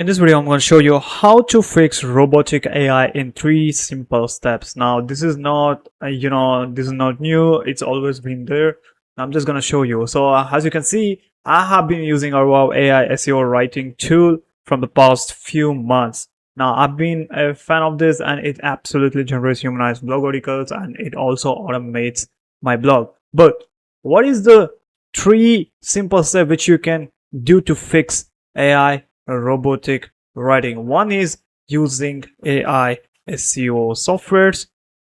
In this video, I'm going to show you how to fix robotic AI in 3 simple steps. Now, this is not, this is not new. It's always been there. I'm just going to show you. So as you can see, I have been using our Wow AI SEO writing tool from the past few months. Now, I've been a fan of this and it absolutely generates humanized blog articles and it also automates my blog. But what is the 3 simple steps which you can do to fix AI robotic writing? One is using AI SEO softwares,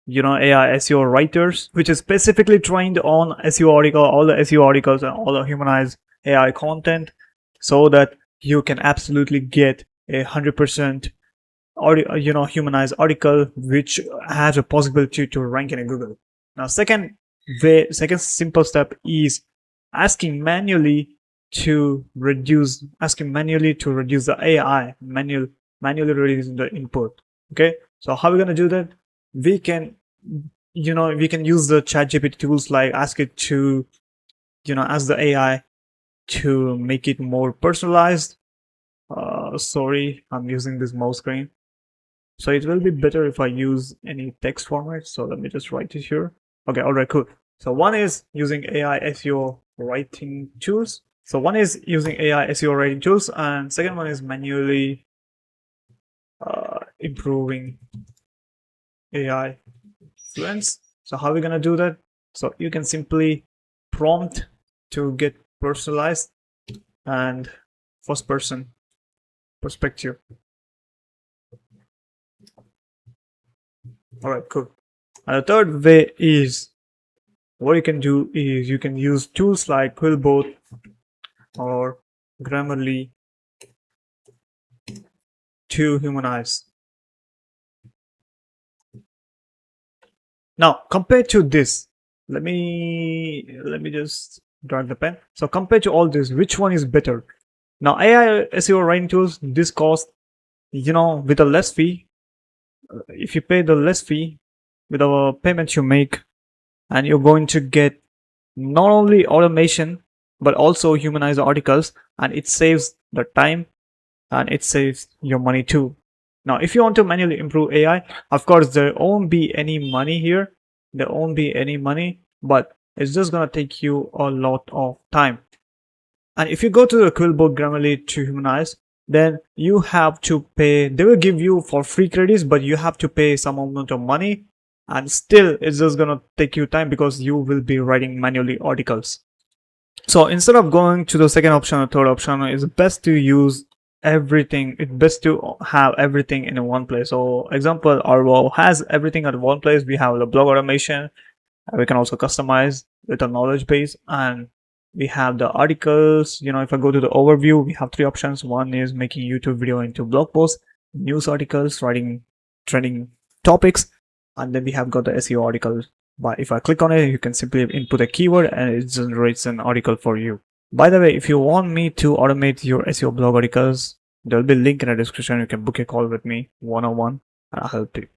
AI SEO writers, which is specifically trained on SEO article, all the SEO articles and all the humanized AI content, so that you can absolutely get 100% humanized article which has a possibility to rank in Google. Now, second simple step is asking manually to reduce the AI, manually reducing the input. Okay, so how are we gonna do that? We can use the ChatGPT tools, like ask it to ask the AI to make it more personalized. Sorry, I'm using this mouse screen, so it will be better if I use any text format. So let me just write it here. Okay, all right, cool. So one is using AI SEO writing tools. And second one is manually improving AI fluence. So how are we gonna do that? So you can simply prompt to get personalized and first person perspective. All right, cool. And the third way is, what you can do is you can use tools like Quillbot or Grammarly to humanize. Now, compared to this, let me just drag the pen. So compared to all this, which one is better? Now, AI SEO writing tools, this cost, with a less fee. If you pay the less fee with our payment you make, and you're going to get not only automation but also humanized articles, and it saves the time and it saves your money too. Now, if you want to manually improve AI, of course there won't be any money here, but it's just gonna take you a lot of time. And if you go to the Quillbot Grammarly to humanize, then you have to pay. They will give you for free credits, but you have to pay some amount of money, and still it's just gonna take you time because you will be writing manually articles. So instead of going to the second option or third option, it's best to use everything. It's best to have everything in one place. So example, our Wow has everything at one place. We have the blog automation, we can also customize with a knowledge base, and we have the articles. If I go to the overview, we have 3 options. One is making YouTube video into blog posts, news articles, writing trending topics, and then we have got the SEO articles. But if I click on it, you can simply input a keyword and it generates an article for you. By the way, if you want me to automate your SEO blog articles, there will be a link in the description. You can book a call with me one-on-one and I'll help you.